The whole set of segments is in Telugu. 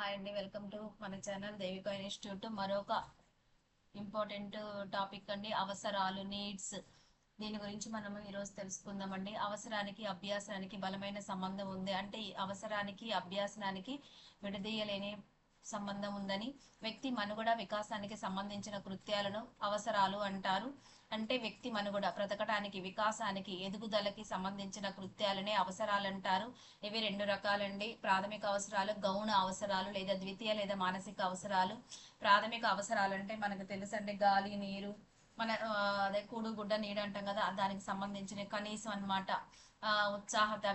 హాయ్ అండి, వెల్కమ్ టు మన ఛానల్ దేవికా ఇన్స్టిట్యూట్. మరొక ఇంపార్టెంట్ టాపిక్ అండి, అవసరాలు, నీడ్స్. దీని గురించి మనం ఈరోజు తెలుసుకుందామండి. అవసరానికి అభ్యాసానికి బలమైన సంబంధం ఉంది. అంటే ఈ అవసరానికి అభ్యాసనానికి విడదీయలేని సంబంధం ఉందని, వ్యక్తి మనుగడ వికాసానికి సంబంధించిన కృత్యాలను అవసరాలు అంటారు. అంటే వ్యక్తి మనుగడ, బ్రతకటానికి, వికాసానికి, ఎదుగుదలకి సంబంధించిన కృత్యాలనే అవసరాలు అంటారు. ఇవి రెండు రకాలండి: ప్రాథమిక అవసరాలు, గౌణ అవసరాలు లేదా ద్వితీయ లేదా మానసిక అవసరాలు. ప్రాథమిక అవసరాలు అంటే మనకు తెలుసండి, గాలి, నీరు, మన అదే కూడు గుడ్డ నీడ అంటాం కదా, దానికి సంబంధించిన కనీసం అన్నమాట. ఉత్సాహత,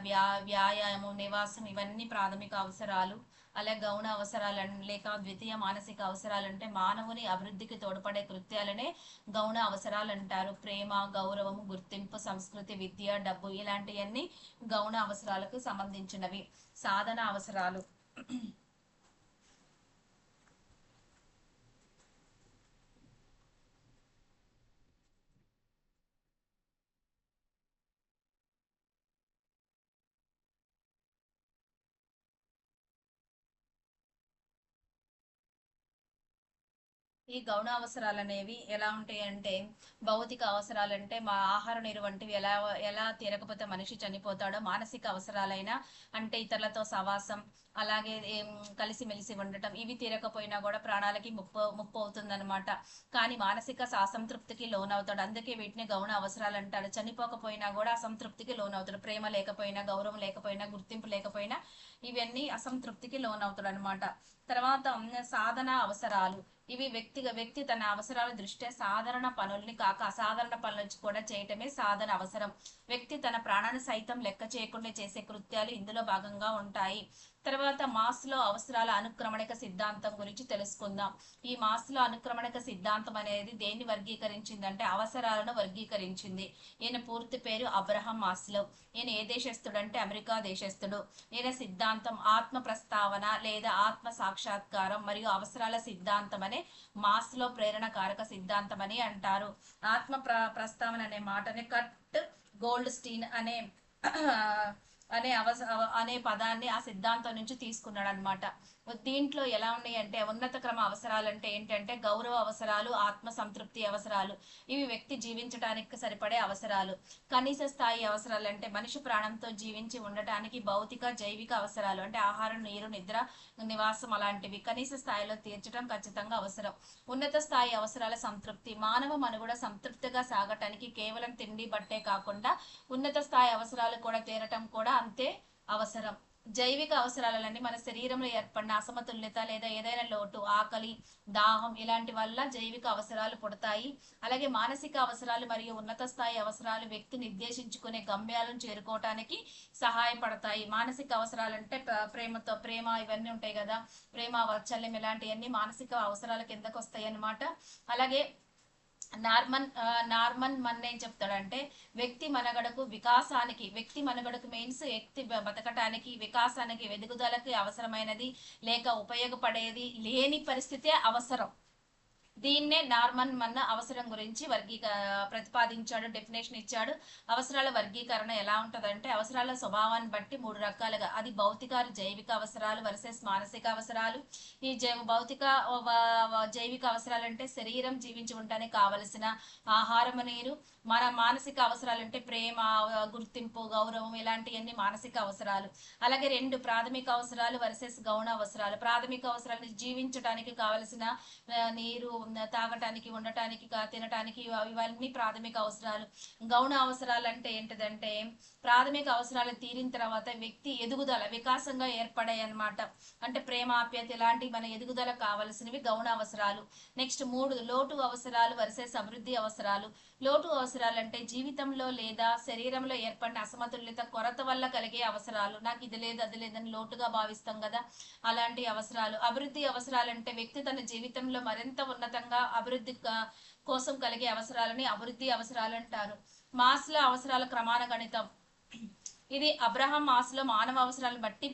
వ్యాయామం, నివాసం, ఇవన్నీ ప్రాథమిక అవసరాలు. అలాగే గౌణ అవసరాలు లేక ద్వితీయ మానసిక అవసరాలు అంటే మానవుని అభివృద్ధికి తోడ్పడే కృత్యాలనే గౌణ అవసరాలు అంటారు. ప్రేమ, గౌరవం, గుర్తింపు, సంస్కృతి, విద్య, డబ్బు, ఇలాంటివన్నీ గౌణ అవసరాలకు సంబంధించినవి. సాధన అవసరాలు. ఈ గౌణ అవసరాలు అనేవి ఎలా ఉంటాయి అంటే, భౌతిక అవసరాలంటే మా ఆహార నీరు వంటివి ఎలా ఎలా తీరకపోతే మనిషి చనిపోతాడో, మానసిక అవసరాలైనా అంటే ఇతరులతో సవాసం, అలాగే కలిసిమెలిసి ఉండటం, ఇవి తీరకపోయినా కూడా ప్రాణాలకి ముప్పు ముప్పు అవుతుందన్నమాట. కానీ మానసిక అసంతృప్తికి లోనవుతాడు. అందుకే వీటిని గౌణ అవసరాలు అంటాడు. చనిపోకపోయినా కూడా అసంతృప్తికి లోనవుతాడు. ప్రేమ లేకపోయినా, గౌరవం లేకపోయినా, గుర్తింపు లేకపోయినా ఇవన్నీ అసంతృప్తికి లోనవుతాడు అనమాట. తర్వాత సాధన అవసరాలు. ఇవి వ్యక్తి తన అవసరాల దృష్ట్యా సాధారణ పనుల్ని కాక అసాధారణ పనులు కూడా చేయటమే సాధన అవసరం. వ్యక్తి తన ప్రాణాన్ని సైతం లెక్క చేయకుండా చేసే కృత్యాలు ఇందులో భాగంగా ఉంటాయి. తర్వాత మాస్లో అవసరాల అనుక్రమణిక సిద్ధాంతం గురించి తెలుసుకుందాం. ఈ మాస్లో అనుక్రమణిక సిద్ధాంతం అనేది దేన్ని వర్గీకరించిందంటే అవసరాలను వర్గీకరించింది. ఈయన పూర్తి పేరు అబ్రహం మాస్లో. ఈయన ఏ దేశస్థుడు అంటే అమెరికా దేశస్థుడు. ఈయన సిద్ధాంతం ఆత్మ ప్రస్తావన లేదా ఆత్మ సాక్షాత్కారం మరియు అవసరాల సిద్ధాంతం అనే మాస్లో ప్రేరణ కారక సిద్ధాంతం అని అంటారు. ఆత్మ ప్రస్తావన అనే మాటని కట్ గోల్డ్ స్టీన్ అనే పదాన్ని ఆ సిద్ధాంతం నుంచి తీసుకున్నాడు అనమాట. దీంట్లో ఎలా ఉన్నాయి అంటే, ఉన్నత క్రమ అవసరాలు అంటే ఏంటంటే గౌరవ అవసరాలు, ఆత్మ సంతృప్తి అవసరాలు. ఇవి వ్యక్తి జీవించడానికి సరిపడే అవసరాలు. కనీస స్థాయి అవసరాలు అంటే మనిషి ప్రాణంతో జీవించి ఉండటానికి భౌతిక, జైవిక అవసరాలు అంటే ఆహారం, నీరు, నిద్ర, నివాసం అలాంటివి కనీస స్థాయిలో తీర్చడం ఖచ్చితంగా అవసరం. ఉన్నత స్థాయి అవసరాల సంతృప్తి. మానవ మనుగడ సంతృప్తిగా సాగటానికి కేవలం తిండి బట్టే కాకుండా ఉన్నత స్థాయి అవసరాలు కూడా తీరటం కూడా అంతే అవసరం. జైవిక అవసరాలన్నీ మన శరీరంలో ఏర్పడిన అసమతుల్యత లేదా ఏదైనా లోటు, ఆకలి, దాహం ఇలాంటి వల్ల జైవిక అవసరాలు పుడతాయి. అలాగే మానసిక అవసరాలు మరియు ఉన్నత స్థాయి అవసరాలు వ్యక్తి నిర్దేశించుకునే గమ్యాలను చేరుకోవటానికి సహాయపడతాయి. మానసిక అవసరాలంటే ప్రేమ ఇవన్నీ ఉంటాయి కదా, ప్రేమ, వాత్సల్యం ఇలాంటివన్నీ మానసిక అవసరాల కిందకు వస్తాయి అన్నమాట. అలాగే నార్మన్ మన్ ఏం చెప్తాడంటే, వ్యక్తి మనగడకు మీన్స్ వ్యక్తి బతకటానికి, వికాసానికి, ఎదుగుదలకి అవసరమైనది లేక ఉపయోగపడేది లేని పరిస్థితే అవసరం. దీన్నే నార్మన్ మన్న అవసరం గురించి ప్రతిపాదించాడు, డెఫినేషన్ ఇచ్చాడు. అవసరాల వర్గీకరణ ఎలా ఉంటదంటే, అవసరాల స్వభావాన్ని బట్టి మూడు రకాలుగా, అది భౌతిక, జైవిక అవసరాలు వర్సెస్ మానసిక అవసరాలు. ఈ భౌతిక జైవిక అవసరాలు అంటే శరీరం జీవించి ఉండటానికి కావలసిన ఆహారం, నీరు. మన మానసిక అవసరాలు అంటే ప్రేమ, గుర్తింపు, గౌరవం ఇలాంటివన్నీ మానసిక అవసరాలు. అలాగే రెండు ప్రాథమిక అవసరాలు వర్సెస్ గౌణ అవసరాలు. ప్రాథమిక అవసరాలు జీవించడానికి కావలసిన నీరు, తాగటానికి, ఉండటానికి, తినటానికి, ఇవన్నీ ప్రాథమిక అవసరాలు. గౌణ అవసరాలు అంటే ఏంటిదంటే, ప్రాథమిక అవసరాలు తీరిన తర్వాత వ్యక్తి ఎదుగుదల, వికాసంగా ఏర్పడాయి అన్నమాట. అంటే ప్రేమ, ఆప్యాయత ఇలాంటి మన ఎదుగుదల కావలసినవి గౌణ అవసరాలు. నెక్స్ట్ మూడు లోటు అవసరాలు వర్సెస్ అభివృద్ధి అవసరాలు. లోటు అవసరాలు అంటే జీవితంలో లేదా శరీరంలో ఏర్పడిన అసమతుల్యత, కొరత వల్ల కలిగే అవసరాలు. నాకు ఇది లేదు, అది లేదని లోటుగా భావిస్తాం కదా, అలాంటి అవసరాలు. అభివృద్ధి అవసరాలు అంటే వ్యక్తి తన జీవితంలో మరింత ఉన్నతంగా అభివృద్ధి కోసం కలిగే అవసరాలని అభివృద్ధి అవసరాలు అంటారు. మాస్లో అవసరాల క్రమానుగణితం. ఇది అబ్రహం మాస్లో మానవ అవసరాలను బట్టి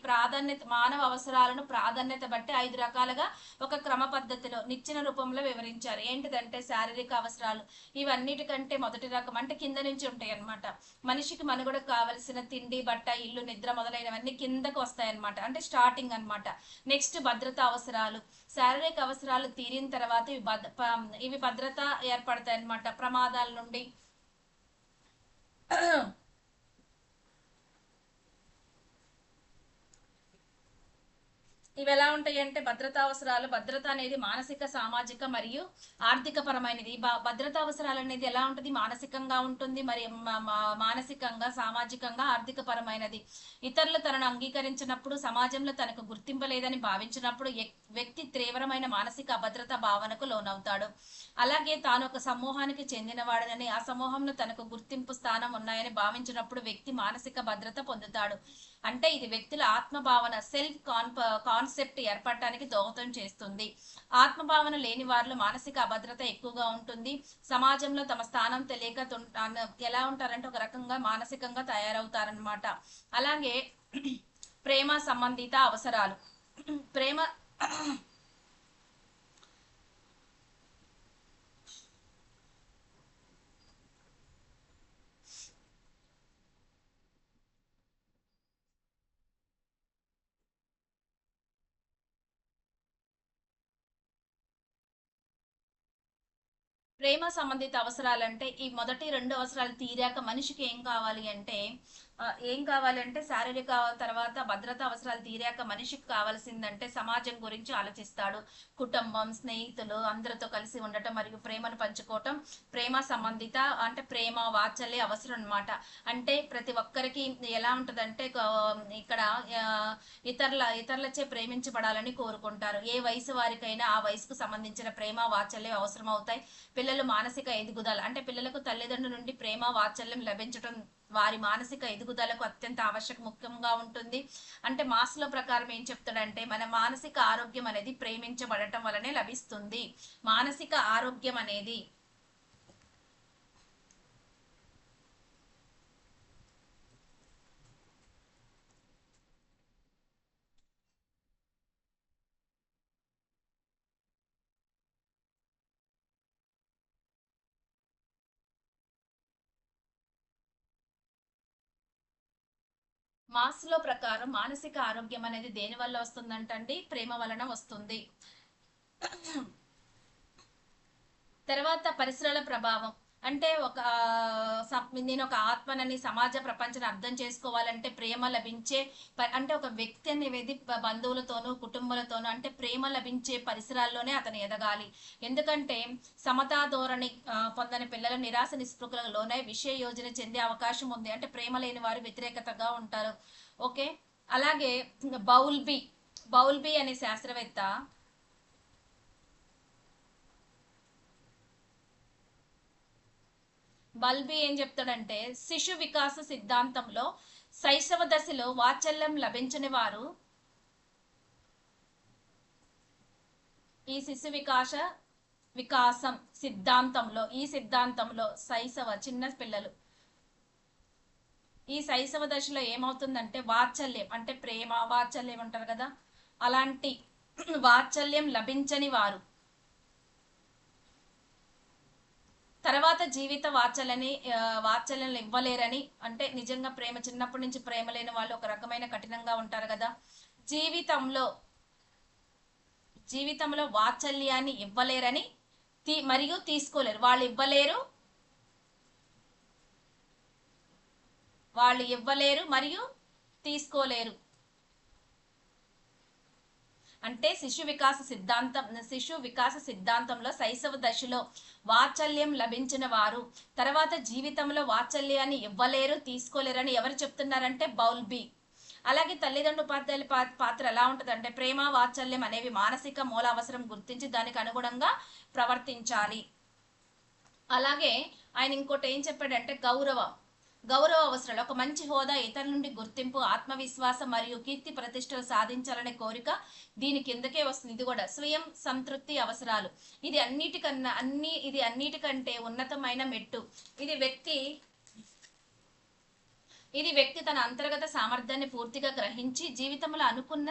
మానవ అవసరాలను ప్రాధాన్యత బట్టి 5 రకాలుగా ఒక క్రమ పద్ధతిలో నిచ్చెన రూపంలో వివరించారు. ఏంటిదంటే శారీరక అవసరాలు. ఇవన్నిటికంటే మొదటి రకం అంటే కింద నుంచి ఉంటాయి అన్నమాట. మనిషికి మనుగడకు కావలసిన తిండి, బట్ట, ఇల్లు, నిద్ర మొదలైనవన్నీ కిందకు వస్తాయన్నమాట. అంటే స్టార్టింగ్ అన్నమాట. నెక్స్ట్ భద్రతా అవసరాలు. శారీరక అవసరాలు తీరిన తర్వాత ఇవి భద్రత ఏర్పడతాయి అన్నమాట. ప్రమాదాల నుండి ఇవి ఎలా ఉంటాయి అంటే భద్రతా అవసరాలు. భద్రత అనేది మానసిక, సామాజిక మరియు ఆర్థిక పరమైనది. భద్రతా అవసరాలు అనేది ఎలా ఉంటుంది? మానసికంగా ఉంటుంది, మరి మానసికంగా, సామాజికంగా, ఆర్థిక పరమైనది. ఇతరులు తనను అంగీకరించినప్పుడు, సమాజంలో తనకు గుర్తింపు లేదని భావించినప్పుడు వ్యక్తి తీవ్రమైన మానసిక అభద్రత భావనకు లోనవుతాడు. అలాగే తాను ఒక సమూహానికి చెందినవాడనని, ఆ సమూహంలో తనకు గుర్తింపు, స్థానం ఉన్నాయని భావించినప్పుడు వ్యక్తి మానసిక భద్రత పొందుతాడు. అంటే ఇది వ్యక్తుల ఆత్మభావన, సెల్ఫ్ కాన్సెప్ట్ ఏర్పడటానికి దోహదం చేస్తుంది. ఆత్మభావన లేని వారిలో మానసిక అభద్రత ఎక్కువగా ఉంటుంది. సమాజంలో తమ స్థానం తెలియక ఎలా ఉంటారంటే ఒక రకంగా మానసికంగా తయారవుతారనమాట. అలాగే ప్రేమ సంబంధిత అవసరాలు. ప్రేమ ప్రేమ సంబంధిత అవసరాలంటే ఈ మొదటి 2 అవసరాలు తీరాక మనిషికి ఏం కావాలి అంటే శారీరక తర్వాత భద్రతా అవసరాలు తీరాక మనిషికి కావాల్సిందంటే సమాజం గురించి ఆలోచిస్తాడు. కుటుంబం, స్నేహితులు అందరితో కలిసి ఉండటం మరియు ప్రేమను పంచుకోవటం ప్రేమ సంబంధిత అంటే ప్రేమ, వాత్సల్య అవసరం అన్నమాట. అంటే ప్రతి ఒక్కరికి ఎలా ఉంటదంటే ఇక్కడ ఇతరులచే ప్రేమించబడాలని కోరుకుంటారు. ఏ వయసు వారికైనా ఆ వయసుకు సంబంధించిన ప్రేమ, వాత్సల్యం అవసరం అవుతాయి. పిల్లలు మానసిక ఎదుగుదల అంటే పిల్లలకు తల్లిదండ్రుల నుండి ప్రేమ, వాత్సల్యం లభించడం వారి మానసిక ఎదుగుదలకు అత్యంత ముఖ్యంగా ఉంటుంది. అంటే మాస్లో ప్రకారం ఏం చెప్తాడంటే మన మానసిక ఆరోగ్యం అనేది ప్రేమించబడటం వలనే లభిస్తుంది. మానసిక ఆరోగ్యం అనేది మాస్లో ప్రకారం మానసిక ఆరోగ్యం అనేది దేని వల్ల వస్తుందంటండి? ప్రేమ వలన వస్తుంది. తర్వాత పరిసరాల ప్రభావం అంటే నేను ఒక ఆత్మనని సమాజ ప్రపంచాన్ని అర్థం చేసుకోవాలంటే ప్రేమ లభించే అంటే ఒక వ్యక్తి అనేది బంధువులతోనూ కుటుంబాలతోనూ అంటే ప్రేమ లభించే పరిసరాల్లోనే అతను ఎదగాలి. ఎందుకంటే సమతా ధోరణి పొందని పిల్లలు నిరాశ నిస్పృహలకు లోనై విషయ యోజన చెందే అవకాశం ఉంది. అంటే ప్రేమ లేని వారు వ్యతిరేకతగా ఉంటారు. ఓకే. అలాగే బౌల్బీ అనే శాస్త్రవేత్త బల్బీ ఏం చెప్తాడంటే శిశు వికాస సిద్ధాంతంలో శైశవ దశలో వాత్సల్యం లభించని వారు ఈ శిశు వికాసం సిద్ధాంతంలో చిన్న పిల్లలు ఈ శైశవ దశలో ఏమవుతుందంటే వాత్సల్యం అంటే ప్రేమ, వాత్సల్యం అంటారు కదా, అలాంటి వాత్సల్యం లభించని వారు తర్వాత జీవిత వాత్సల్యం ఇవ్వలేరని. అంటే నిజంగా ప్రేమ చిన్నప్పటి నుంచి ప్రేమ లేని వాళ్ళు ఒక రకమైన కఠినంగా ఉంటారు కదా. జీవితంలో వాత్సల్యాన్ని ఇవ్వలేరని మరియు తీసుకోలేరు. వాళ్ళు ఇవ్వలేరు మరియు తీసుకోలేరు. అంటే శిశు వికాస సిద్ధాంతంలో శైశవ దశలో వాత్సల్యం లభించిన వారు తర్వాత జీవితంలో వాత్సల్యాన్ని ఇవ్వలేరు, తీసుకోలేరని ఎవరు చెప్తున్నారంటే బౌల్బీ. అలాగే తల్లిదండ్రుల పాత్ర ఎలా ఉంటుందంటే ప్రేమ, వాత్సల్యం అనేవి మానసిక మూల అవసరం గుర్తించి దానికి అనుగుణంగా ప్రవర్తించాలి. అలాగే ఆయన ఇంకోటి ఏం చెప్పాడంటే గౌరవ అవసరాలు ఒక మంచి హోదా, ఇతరుల నుండి గుర్తింపు, ఆత్మవిశ్వాసం మరియు కీర్తి ప్రతిష్టలు సాధించాలనే కోరిక దీని కిందకే వస్తుంది. ఇది కూడా స్వయం సంతృప్తి అవసరాలు. ఇది అన్నిటికంటే ఉన్నతమైన మెట్టు. ఇది ఇది వ్యక్తి తన అంతర్గత సామర్థ్యాన్ని పూర్తిగా గ్రహించి జీవితంలో అనుకున్న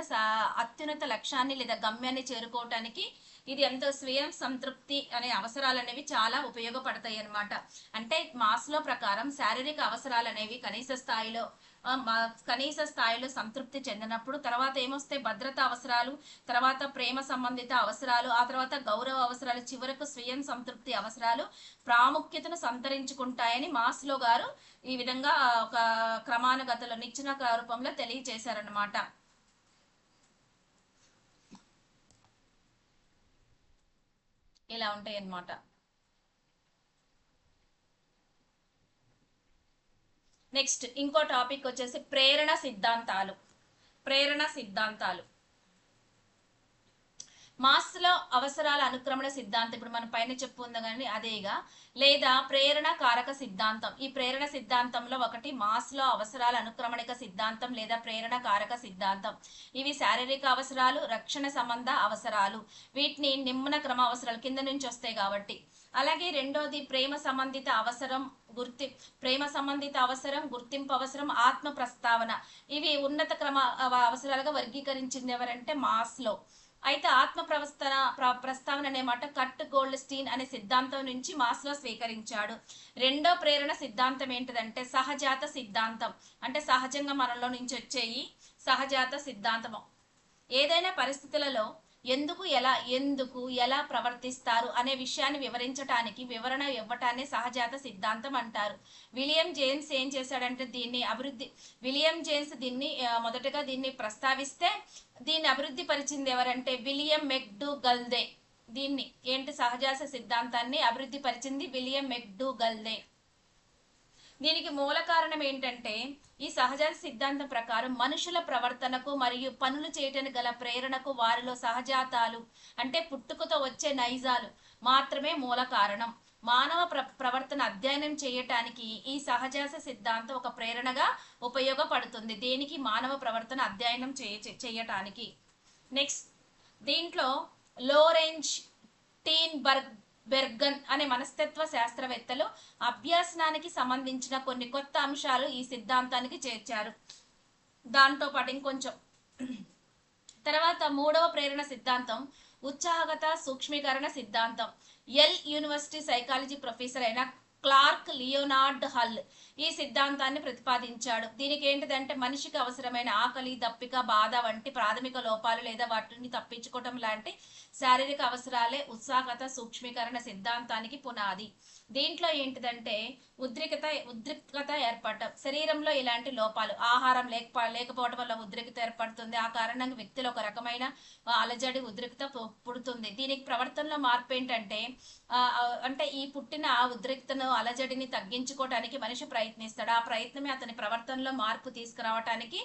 అత్యున్నత లక్ష్యాన్ని లేదా గమ్యాన్ని చేరుకోవటానికి ఇది ఎంతో స్వయం సంతృప్తి అనే అవసరాలు అనేవి చాలా ఉపయోగపడతాయి అన్నమాట. అంటే మాస్లో ప్రకారం శారీరక అవసరాలు అనేవి కనీస స్థాయిలో సంతృప్తి చెందినప్పుడు తర్వాత ఏమొస్తాయి, భద్రత అవసరాలు, తర్వాత ప్రేమ సంబంధిత అవసరాలు, ఆ తర్వాత గౌరవ అవసరాలు, చివరకు స్వయం సంతృప్తి అవసరాలు ప్రాముఖ్యతను సంతరించుకుంటాయని మాస్లో గారు ఈ విధంగా ఒక క్రమానుగతలో నిచ్చెన రూపంలో తెలియచేశారనమాట. ఇలా ఉంటాయి అన్నమాట. నెక్స్ట్ ఇంకో టాపిక్ వచ్చేసి ప్రేరణ సిద్ధాంతాలు. మాస్లో అవసరాల అనుక్రమణ సిద్ధాంతం ఇప్పుడు మనం పైన చెప్పుకుందా కానీ అదేగా, లేదా ప్రేరణ కారక సిద్ధాంతం. ఈ ప్రేరణ సిద్ధాంతంలో ఒకటి మాస్లో అవసరాల అనుక్రమణిక సిద్ధాంతం లేదా ప్రేరణ కారక సిద్ధాంతం. ఇవి శారీరక అవసరాలు, రక్షణ సంబంధ అవసరాలు, వీటిని నిమ్న క్రమ అవసరాలు కింద నుంచి వస్తాయి కాబట్టి. అలాగే రెండోది ప్రేమ సంబంధిత అవసరం, గుర్తింపు అవసరం, ఆత్మ ప్రస్తావన. ఇవి ఉన్నత క్రమ అవసరాలుగా వర్గీకరించింది ఎవరంటే మాస్లో. అయితే ఆత్మ ప్రస్తావన అనే మాట కట్ గోల్డ్ స్టీన్ అనే సిద్ధాంతం నుంచి మాస్లో స్వీకరించాడు. రెండో ప్రేరణ సిద్ధాంతం ఏంటిదంటే సహజాత సిద్ధాంతం. అంటే సహజంగా మనలో నుంచి వచ్చేయి సహజాత సిద్ధాంతము. ఏదైనా పరిస్థితులలో ఎందుకు ఎలా ప్రవర్తిస్తారు అనే విషయాన్ని వివరించడానికి వివరణ ఇవ్వటాన్ని సహజాత సిద్ధాంతం అంటారు. విలియం జేమ్స్ ఏం చేశాడంటే విలియం జేమ్స్ మొదటగా దీన్ని ప్రస్తావిస్తే దీన్ని అభివృద్ధి పరిచింది ఎవరంటే విలియం మెక్డూగల్దే. దీన్ని సహజాత సిద్ధాంతాన్ని అభివృద్ధి పరిచింది విలియం మెక్డూగల్దే. దీనికి మూల కారణం ఏంటంటే ఈ సహజాత సిద్ధాంతం ప్రకారం మనుషుల ప్రవర్తనకు మరియు పనులు చేయటానికి గల ప్రేరణకు వారిలో సహజాతాలు అంటే పుట్టుకతో వచ్చే నైజాలు మాత్రమే మూల కారణం. మానవ ప్రవర్తన అధ్యయనం చేయటానికి ఈ సహజాత సిద్ధాంతం ఒక ప్రేరణగా ఉపయోగపడుతుంది. దేనికి? మానవ ప్రవర్తన అధ్యయనం చేయటానికి. నెక్స్ట్ దీంట్లో లోరెంజ్ బెర్గన్ అనే మనస్తత్వ శాస్త్రవేత్తలు అభ్యాసనానికి సంబంధించిన కొన్ని కొత్త అంశాలు ఈ సిద్ధాంతానికి చేర్చారు. దాంతో పాటు ఇంకొంచెం తర్వాత మూడవ ప్రేరణ సిద్ధాంతం ఉత్సాహగత సూక్ష్మీకరణ సిద్ధాంతం. యూనివర్సిటీ సైకాలజీ ప్రొఫెసర్ అయిన క్లార్క్ లియోనార్డ్ హల్ ఈ సిద్ధాంతాన్ని ప్రతిపాదించాడు. దీనికి ఏంటిదంటే మనిషికి అవసరమైన ఆకలి, దప్పిక, బాధ వంటి ప్రాథమిక లోపాలు లేదా వాటిని తప్పించుకోవటం లాంటి శారీరక అవసరాలే ఉత్సాహగత సూక్ష్మీకరణ సిద్ధాంతానికి పునాది. దీంట్లో ఏంటిదంటే ఉద్రిక్తత ఏర్పడటం, శరీరంలో ఇలాంటి లోపాలు, ఆహారం లేకపోవడం వల్ల ఉద్రిక్తత ఏర్పడుతుంది. ఆ కారణంగా వ్యక్తిలో ఒక రకమైన అలజడి, ఉద్రిక్తత పుడుతుంది. దీనికి ప్రవర్తనలో మార్పు ఏంటంటే అంటే ఈ పుట్టిన ఉద్రిక్తను, అలజడిని తగ్గించుకోవడానికి మనిషి ప్రయత్నిస్తాడు. ఆ ప్రయత్నమే అతని ప్రవర్తనలో మార్పు తీసుకురావటానికి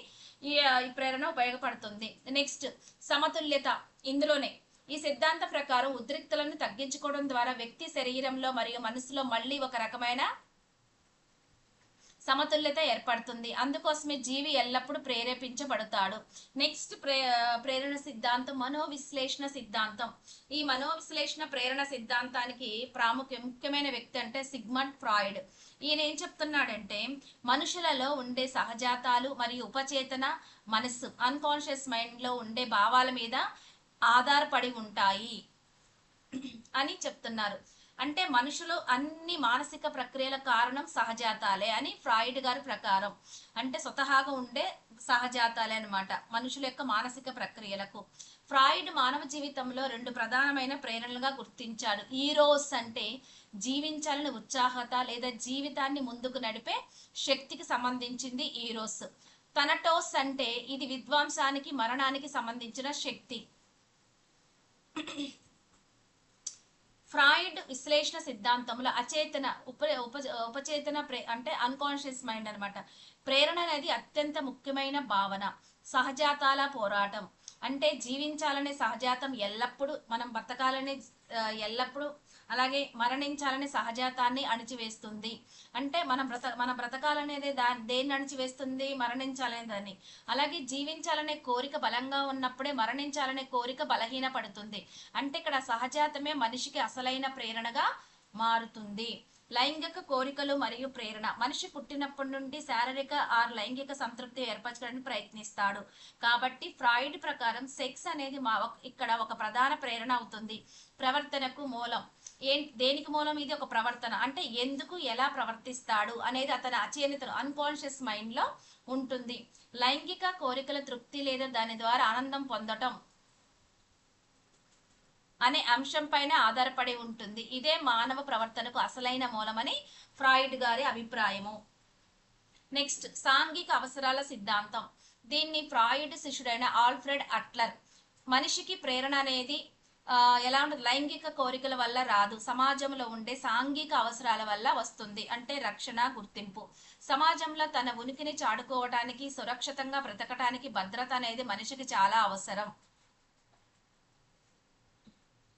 ఈ ప్రేరణ ఉపయోగపడుతుంది. నెక్స్ట్ సమతుల్యత. ఇందులోనే ఈ సిద్ధాంత ప్రకారం ఉద్రిక్తలను తగ్గించుకోవడం ద్వారా వ్యక్తి శరీరంలో మరియు మనసులో మళ్ళీ ఒక రకమైన సమతుల్యత ఏర్పడుతుంది. అందుకోసమే జీవి ఎల్లప్పుడూ ప్రేరేపించబడతాడు. నెక్స్ట్ ప్రేరణ సిద్ధాంతం మనోవిశ్లేషణ సిద్ధాంతం. ఈ మనోవిశ్లేషణ ప్రేరణ సిద్ధాంతానికి ముఖ్యమైన వ్యక్తి అంటే సిగ్మండ్ ఫ్రాయిడ్. ఈయన ఏం చెప్తున్నాడంటే మనుషులలో ఉండే సహజాతాలు మరియు ఉపచేతన మనస్సు అన్కాన్షియస్ మైండ్లో ఉండే భావాల మీద ఆధారపడి ఉంటాయి అని చెప్తున్నారు. అంటే మనుషులు అన్ని మానసిక ప్రక్రియల కారణం సహజాతాలే అని ఫ్రాయిడ్ గారి ప్రకారం. అంటే స్వతహాగా ఉండే సహజాతాలే అనమాట మనుషుల యొక్క మానసిక ప్రక్రియలకు. ఫ్రాయిడ్ మానవ జీవితంలో రెండు ప్రధానమైన ప్రేరణలుగా గుర్తించాడు. ఈరోస్ అంటే జీవించాలని ఉత్సాహత లేదా జీవితాన్ని ముందుకు నడిపే శక్తికి సంబంధించింది ఈరోస్. థనటోస్ అంటే ఇది విధ్వంసానికి, మరణానికి సంబంధించిన శక్తి. ఫ్రాయిడ్ విశ్లేషణ సిద్ధాంతంలో అచేతన ఉపచేతన అంటే అన్కాన్షియస్ మైండ్ అనమాట ప్రేరణ అనేది అత్యంత ముఖ్యమైన భావన. సహజాతాల పోరాటం అంటే జీవించాలనే సహజాతం ఎల్లప్పుడూ, మనం బతకాలనే ఎల్లప్పుడూ, అలాగే మరణించాలనే సహజాతాన్ని అణిచివేస్తుంది. అంటే మన బ్రతకాలనేది దేన్ని అణిచివేస్తుంది? మరణించాలనే దాన్ని. అలాగే జీవించాలనే కోరిక బలంగా ఉన్నప్పుడే మరణించాలనే కోరిక బలహీన పడుతుంది. అంటే ఇక్కడ సహజాతమే మనిషికి అసలైన ప్రేరణగా మారుతుంది. లైంగిక కోరికలు మరియు ప్రేరణ. మనిషి పుట్టినప్పటి నుండి శారీరక ఆర్ లైంగిక సంతృప్తి ఏర్పరచడానికి ప్రయత్నిస్తాడు. కాబట్టి ఫ్రాయిడ్ ప్రకారం సెక్స్ అనేది ఇక్కడ ఒక ప్రధాన ప్రేరణ అవుతుంది, ప్రవర్తనకు మూలం. దేనికి మూలం? ఇది ఒక ప్రవర్తన. అంటే ఎందుకు, ఎలా ప్రవర్తిస్తాడు అనేది అతని అచేతన అన్కాన్షియస్ మైండ్ లో ఉంటుంది. లైంగిక కోరికల తృప్తి లేదా దాని ద్వారా ఆనందం పొందటం అనే అంశం పైన ఆధారపడి ఉంటుంది. ఇదే మానవ ప్రవర్తనకు అసలైన మూలమని ఫ్రాయిడ్ గారి అభిప్రాయము. నెక్స్ట్, సాంఘిక అవసరాల సిద్ధాంతం. దీన్ని ఫ్రాయిడ్ శిష్యుడైన ఆల్ఫ్రెడ్ అట్లర్, మనిషికి ప్రేరణ అనేది ఎలా ఉంటుంది? లైంగిక కోరికల వల్ల రాదు, సమాజంలో ఉండే సాంఘిక అవసరాల వల్ల వస్తుంది. అంటే రక్షణ, గుర్తింపు. సమాజంలో తన ఉనికిని చాటుకోవటానికి, సురక్షితంగా బ్రతకటానికి భద్రత అనేది మనిషికి చాలా అవసరం.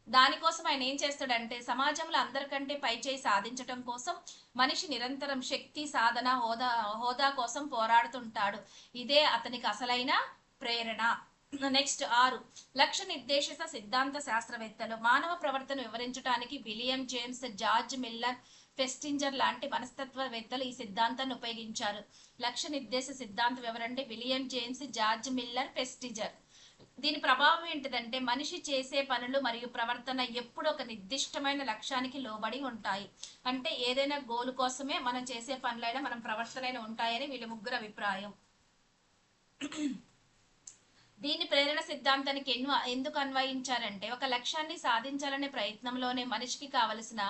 దానికోసం ఆయన ఏం చేస్తాడంటే, సమాజంలో అందరికంటే పైచేయి సాధించటం కోసం మనిషి నిరంతరం శక్తి, సాధన, హోదా కోసం పోరాడుతుంటాడు. ఇదే అతనికి అసలైన ప్రేరణ. నెక్స్ట్ 6, లక్ష్య నిర్దేశిత సిద్ధాంత శాస్త్రవేత్తలు. మానవ ప్రవర్తన వివరించడానికి విలియం జేమ్స్, జార్జ్ మిల్లర్, ఫెస్టింజర్ లాంటి మనస్తత్వవేత్తలు ఈ సిద్ధాంతాన్ని ఉపయోగించారు. లక్ష్య నిర్దేశ సిద్ధాంత వివరండి విలియం జేమ్స్, జార్జ్ మిల్లర్, ఫెస్టింజర్. దీని ప్రభావం ఏంటిదంటే, మనిషి చేసే పనులు మరియు ప్రవర్తన ఎప్పుడు ఒక నిర్దిష్టమైన లక్ష్యానికి లోబడి ఉంటాయి. అంటే ఏదైనా గోల్ కోసమే మనం చేసే పనులైనా మనం ప్రవర్తనైనా ఉంటాయని వీళ్ళ ముగ్గురు అభిప్రాయం. దీని ప్రేరణ సిద్ధాంతానికి ఎందుకు అన్వయించారంటే, ఒక లక్ష్యాన్ని సాధించాలనే ప్రయత్నంలోనే మనిషికి కావలసిన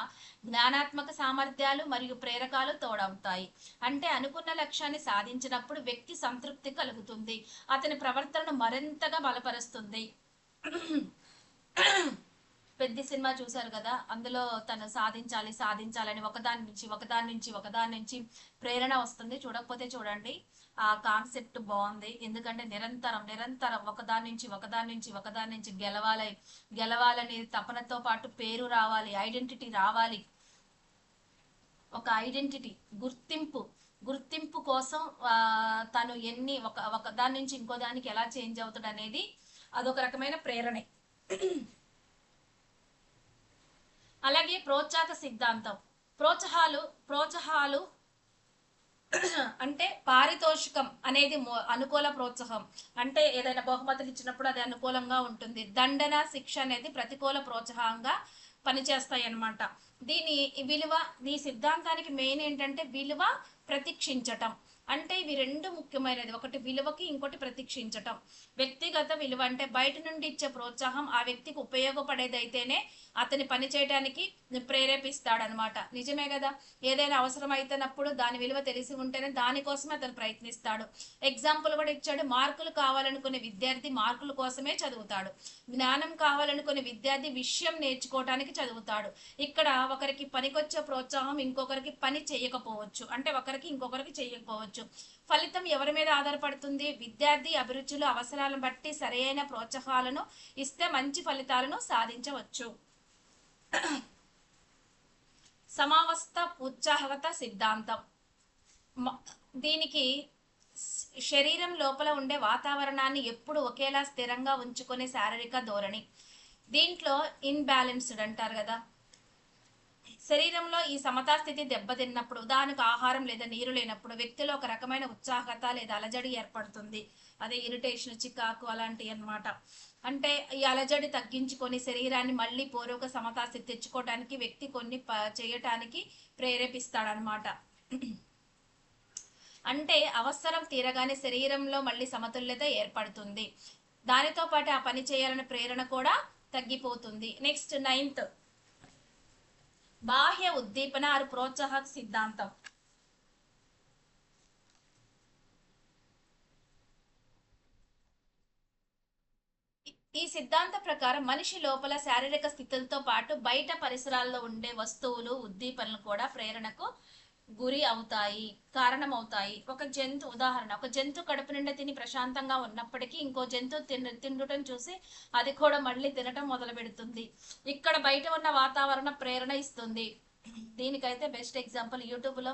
జ్ఞానాత్మక సామర్థ్యాలు మరియు ప్రేరకాలు తోడవుతాయి. అంటే అనుకున్న లక్ష్యాన్ని సాధించినప్పుడు వ్యక్తి సంతృప్తి కలుగుతుంది, అతని ప్రవర్తనను మరింతగా బలపరుస్తుంది. పెద్ద సినిమా చూసారు కదా, అందులో తను సాధించాలని ఒకదాని నుంచి ప్రేరణ వస్తుంది. చూడకపోతే చూడండి, ఆ కాన్సెప్ట్ బాగుంది. ఎందుకంటే నిరంతరం ఒకదాని నుంచి గెలవాలని తపనతో పాటు పేరు రావాలి, ఐడెంటిటీ రావాలి. ఒక ఐడెంటిటీ, గుర్తింపు కోసం తను ఒక దాని నుంచి ఇంకో దానికి ఎలా చేంజ్ అవుతాడు అనేది అదొక రకమైన ప్రేరణే. అలాగే ప్రోత్సాహక సిద్ధాంతం. ప్రోత్సాహాలు అంటే పారితోషికం అనేది అనుకూల ప్రోత్సాహం. అంటే ఏదైనా బహుమతులు ఇచ్చినప్పుడు అది అనుకూలంగా ఉంటుంది. దండన, శిక్ష అనేది ప్రతికూల ప్రోత్సాహంగా పనిచేస్తాయి అన్నమాట. ఈ సిద్ధాంతానికి మెయిన్ ఏంటంటే విలువ, ప్రతీక్షించటం. అంటే ఇవి రెండు ముఖ్యమైనది. ఒకటి విలువకి, ఇంకోటి ప్రతీక్షించటం. వ్యక్తిగత విలువ అంటే బయట నుండి ఇచ్చే ప్రోత్సాహం ఆ వ్యక్తికి ఉపయోగపడేదైతేనే అతని పని చేయడానికి ప్రేరేపిస్తాడనమాట. నిజమే కదా, ఏదైనా అవసరం అయితేనప్పుడు దాని విలువ తెలిసి ఉంటేనే దానికోసమే అతను ప్రయత్నిస్తాడు. ఎగ్జాంపుల్ కూడా ఇచ్చాడు. మార్కులు కావాలనుకునే విద్యార్థి మార్కుల కోసమే చదువుతాడు, జ్ఞానం కావాలనుకునే విద్యార్థి విషయం నేర్చుకోవటానికి చదువుతాడు. ఇక్కడ ఒకరికి పనికొచ్చే ప్రోత్సాహం ఇంకొకరికి పని చేయకపోవచ్చు, అంటే ఒకరికి ఇంకొకరికి చేయకపోవచ్చు. ఫలితం ఎవరి మీద ఆధారపడుతుంది? విద్యార్థి అభిరుచులు, అవసరాలను బట్టి సరైన ప్రోత్సాహాలను ఇస్తే మంచి ఫలితాలను సాధించవచ్చు. సమావస్థ ఉత్సాహకత సిద్ధాంతం. దీనికి శరీరం లోపల ఉండే వాతావరణాన్ని ఎప్పుడు ఒకేలా స్థిరంగా ఉంచుకునే శారీరక ధోరణి. దీంట్లో ఇన్బ్యాలెన్స్డ్ అంటారు కదా, శరీరంలో ఈ సమతా స్థితి దెబ్బతిన్నప్పుడు, ఉదాహరణకు ఆహారం లేదా నీరు లేనప్పుడు వ్యక్తిలో ఒక రకమైన ఉత్సాహత లేదా అలజడి ఏర్పడుతుంది. అదే ఇరిటేషన్, చికాకు అలాంటివి అన్నమాట. అంటే ఈ అలజడి తగ్గించుకొని శరీరాన్ని మళ్ళీ పూర్వక సమతా స్థితి తెచ్చుకోవడానికి వ్యక్తి కొన్ని చేయటానికి ప్రేరేపిస్తాడనమాట. అంటే అవసరం తీరగానే శరీరంలో మళ్ళీ సమతుల్యత ఏర్పడుతుంది. దానితో పాటు ఆ పని చేయాలనే ప్రేరణ కూడా తగ్గిపోతుంది. నెక్స్ట్ 9th, బాహ్య ఉద్దీపన ఆరు ప్రోత్సాహక సిద్ధాంతం. ఈ సిద్ధాంత ప్రకారం మనిషి లోపల శారీరక స్థితులతో పాటు బయట పరిసరాల్లో ఉండే వస్తువులు, ఉద్దీపనలు కూడా ప్రేరణకు గురి అవుతాయి, కారణమవుతాయి. ఉదాహరణ, ఒక జంతు కడుపు నిండా తిని ప్రశాంతంగా ఉన్నప్పటికీ ఇంకో జంతువు తిండటం చూసి అది కూడా మళ్ళీ తినటం మొదలు పెడుతుంది. ఇక్కడ బయట ఉన్న వాతావరణ ప్రేరణ ఇస్తుంది. దీనికైతే బెస్ట్ ఎగ్జాంపుల్ యూట్యూబ్లో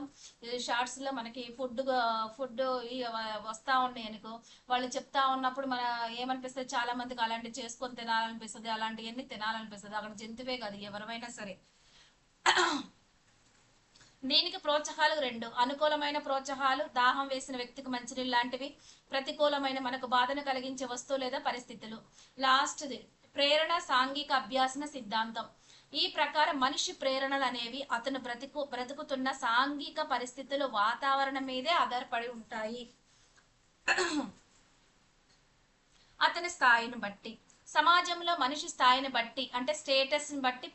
షార్ట్స్లో మనకి ఫుడ్ వస్తూ ఉన్నాయి అనుకో, వాళ్ళు చెప్తా ఉన్నప్పుడు మన ఏమనిపిస్తుంది, చాలా మందికి అలాంటివి చేసుకొని తినాలనిపిస్తుంది, అలాంటివన్నీ తినాలనిపిస్తుంది. అక్కడ జంతువే కాదు, ఎవరైనా సరే. దీనికి ప్రోత్సాహాలు రెండు: అనుకూలమైన ప్రోత్సాహాలు, దాహం వేసిన వ్యక్తికి మంచినీళ్ళు లాంటివి; ప్రతికూలమైన, మనకు బాధను కలిగించే వస్తువు లేదా పరిస్థితులు. లాస్ట్ది ప్రేరణ సాంఘిక అభ్యాసన సిద్ధాంతం. ఈ ప్రకారం మనిషి ప్రేరణలు అనేవి అతను బ్రతుకుతున్న సాంఘిక పరిస్థితులు, వాతావరణం మీదే ఆధారపడి ఉంటాయి. అతని స్థాయిని బట్టి, సమాజంలో మనిషి స్థాయిని బట్టి, అంటే స్టేటస్ని బట్టి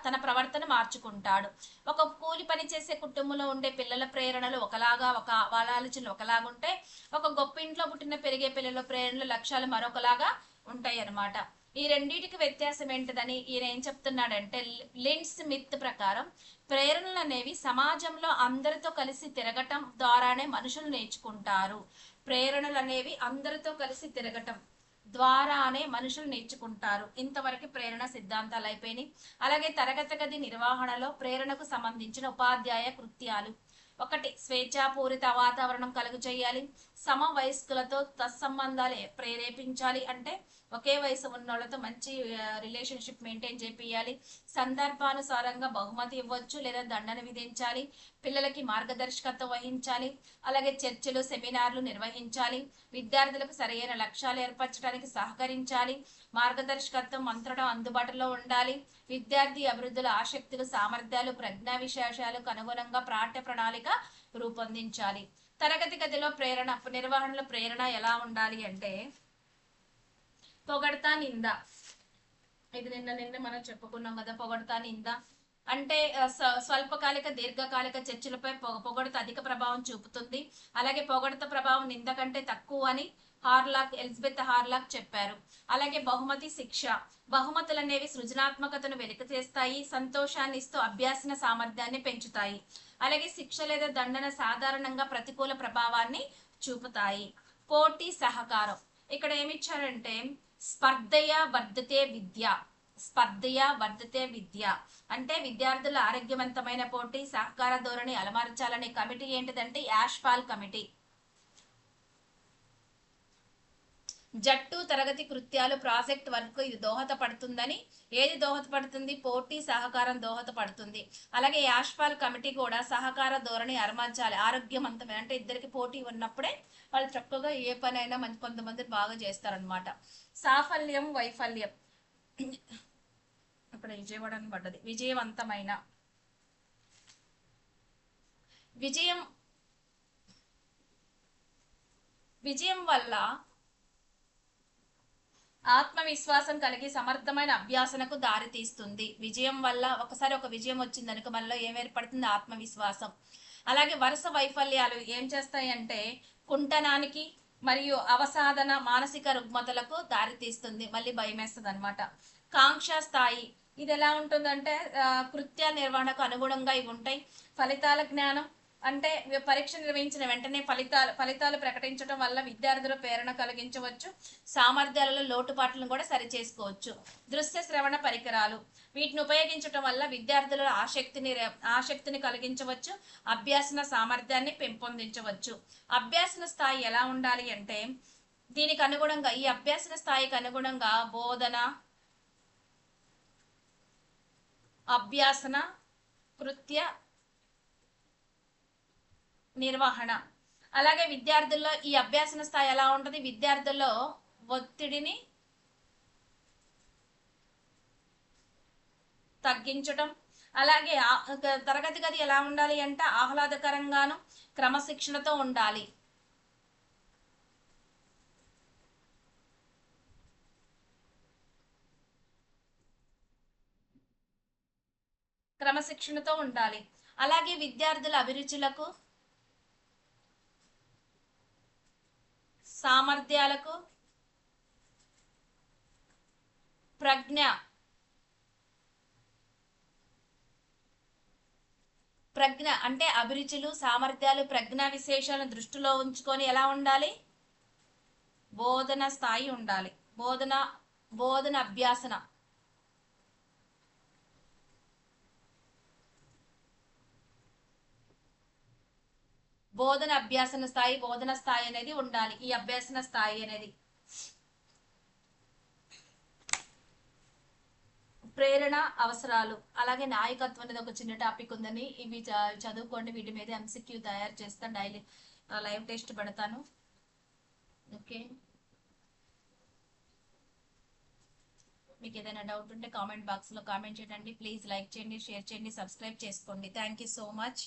తన ప్రవర్తన మార్చుకుంటాడు. ఒక కూలి పని చేసే కుటుంబంలో ఉండే పిల్లల ప్రేరణలు ఒకలాగా, వాళ్ళ ఆలోచనలు ఒకలాగుంటే, ఒక గొప్ప ఇంట్లో పుట్టిన పెరిగే పిల్లల ప్రేరణలు, లక్ష్యాలు మరొకలాగా ఉంటాయి అన్నమాట. ఈ రెండింటికి వ్యత్యాసం ఏంటిదని ఈయన ఏం చెప్తున్నాడంటే, లిండ్ స్మిత్ ప్రకారం ప్రేరణలు అనేవి సమాజంలో అందరితో కలిసి తిరగటం ద్వారానే మనుషులు నేర్చుకుంటారు. ప్రేరణలు అనేవి అందరితో కలిసి తిరగటం ద్వారానే మనుషులు నేర్చుకుంటారు. ఇంతవరకు ప్రేరణ సిద్ధాంతాలు అయిపోయినాయి. అలాగే తరగతి గది నిర్వహణలో ప్రేరణకు సంబంధించిన ఉపాధ్యాయ కృత్యాలు: 1. స్వేచ్ఛాపూరిత వాతావరణం కలుగు చేయాలి. సమవయస్కులతో తత్సంబంధాలు ప్రేరేపించాలి, అంటే ఒకే వయసు ఉన్న వాళ్ళతో మంచి రిలేషన్షిప్ మెయింటైన్ చేపియాలి. సందర్భానుసారంగా బహుమతి ఇవ్వచ్చు లేదా దండన విధించాలి. పిల్లలకి మార్గదర్శకత్వం వహించాలి. అలాగే చర్చలు, సెమినార్లు నిర్వహించాలి. విద్యార్థులకు సరైన లక్ష్యాలు ఏర్పరచడానికి సహకరించాలి. మార్గదర్శకత్వం మంత్రం అందుబాటులో ఉండాలి. విద్యార్థి అభివృద్ధుల ఆసక్తులు, సామర్థ్యాలు, ప్రజ్ఞా విశేషాలకు అనుగుణంగా పాఠ్య ప్రణాళిక రూపొందించాలి. తరగతి గదిలో ప్రేరణ నిర్వహణలో ప్రేరణ ఎలా ఉండాలి అంటే, పొగడతా నింద. ఇది నిన్న మనం చెప్పుకున్నాం కదా, పొగడతా నింద అంటే స్వల్పకాలిక, దీర్ఘకాలిక చర్చలపై పొగడత అధిక ప్రభావం చూపుతుంది. అలాగే పొగడత ప్రభావం నింద కంటే తక్కువ అని ఎలిజబెత్ హార్లాక్ చెప్పారు. అలాగే బహుమతి శిక్ష. బహుమతులు అనేవి సృజనాత్మకతను వెలికి చేస్తాయి, సంతోషాన్ని ఇస్తూ అభ్యాసన సామర్థ్యాన్ని పెంచుతాయి. అలాగే శిక్ష లేదా దండన సాధారణంగా ప్రతికూల ప్రభావాన్ని చూపుతాయి. పోటీ సహకారం. ఇక్కడ ఏమిచ్చారంటే, స్పర్ధయ వర్ధతే విద్య. స్పర్ధయ వర్ధతే విద్య అంటే విద్యార్థుల ఆరోగ్యవంతమైన పోటీ సహకార ధోరణి అలమర్చాలనే కమిటీ ఏంటిదంటే యాష్పాల్ కమిటీ. జట్టు, తరగతి కృత్యాలు, ప్రాజెక్ట్ వర్క్ ఇది దోహదపడుతుందని. ఏది దోహదపడుతుంది? పోటీ సహకారం దోహదపడుతుంది. అలాగే యాష్పాల్ కమిటీ కూడా సహకార ధోరణి అలమర్చాలి. ఆరోగ్యవంతమైన అంటే ఇద్దరికి పోటీ ఉన్నప్పుడే వాళ్ళు చక్కగా ఏ పనైనా కొంతమంది బాగా చేస్తారనమాట. సాఫల్యం, వైఫల్యం. ఇక్కడ విజయవాడ అని పడ్డది. విజయవంతమైన. విజయం వల్ల ఆత్మవిశ్వాసం కలిగి సమర్థమైన అభ్యాసనకు దారితీస్తుంది. విజయం వల్ల ఒకసారి ఒక విజయం వచ్చిందనుక మనలో ఏం ఏర్పడుతుంది? ఆత్మవిశ్వాసం. అలాగే వరుస వైఫల్యాలు ఏం చేస్తాయంటే కుంటనానికి మరియు అవసాధన, మానసిక రుగ్మతలకు దారితీస్తుంది. మళ్ళీ భయమేస్తుంది అనమాట. కాంక్ష స్థాయి. ఇది ఎలా ఉంటుందంటే కృత్యాల నిర్వహణకు అనుగుణంగా ఇవి ఉంటాయి. ఫలితాల జ్ఞానం అంటే పరీక్ష నిర్వహించిన వెంటనే ఫలితాలు ప్రకటించడం వల్ల విద్యార్థుల ప్రేరణ కలిగించవచ్చు. సామర్థ్యాలలో లోటుపాట్లను కూడా సరిచేసుకోవచ్చు. దృశ్య శ్రవణ పరికరాలు. వీటిని ఉపయోగించడం వల్ల విద్యార్థుల ఆసక్తిని కలిగించవచ్చు. అభ్యాసన సామర్థ్యాన్ని పెంపొందించవచ్చు. అభ్యాసన స్థాయి ఎలా ఉండాలి అంటే, దీనికి అనుగుణంగా ఈ అభ్యాసన స్థాయికి అనుగుణంగా బోధన, అభ్యాసన, కృత్య నిర్వహణ. అలాగే విద్యార్థుల్లో ఈ అభ్యాసన స్థాయి ఎలా ఉంటుంది? విద్యార్థుల్లో ఒత్తిడిని తగ్గించడం. అలాగే తరగతి గది ఎలా ఉండాలి అంటే ఆహ్లాదకరంగాను క్రమశిక్షణతో ఉండాలి. క్రమశిక్షణతో ఉండాలి. అలాగే విద్యార్థుల అభిరుచులకు, సామర్థ్యాలకు, ప్రజ్ఞ అంటే అభిరుచులు, సామర్థ్యాలు, ప్రజ్ఞా విశేషాలను దృష్టిలో ఉంచుకొని ఎలా ఉండాలి? బోధన స్థాయి ఉండాలి. బోధన అభ్యాసన. బోధన అభ్యాసన స్థాయి, బోధన స్థాయి అనేది ఉండాలి. ఈ అభ్యాసన స్థాయి అనేది ప్రేరణ అవసరాలు అలాగే నాయకత్వం అనేది ఒక చిన్న టాపిక్ ఉందని ఇవి చదువుకోండి. వీటి మీద ఎంసీక్యూ తయారు చేస్తాను, డైలీ లైవ్ టెస్ట్ పెడతాను. ఓకే, మీకు ఏదైనా డౌట్ ఉంటే కామెంట్ బాక్స్లో కామెంట్ చేయండి. ప్లీజ్ లైక్ చేయండి, షేర్ చేయండి, సబ్స్క్రైబ్ చేసుకోండి. Thank you so much.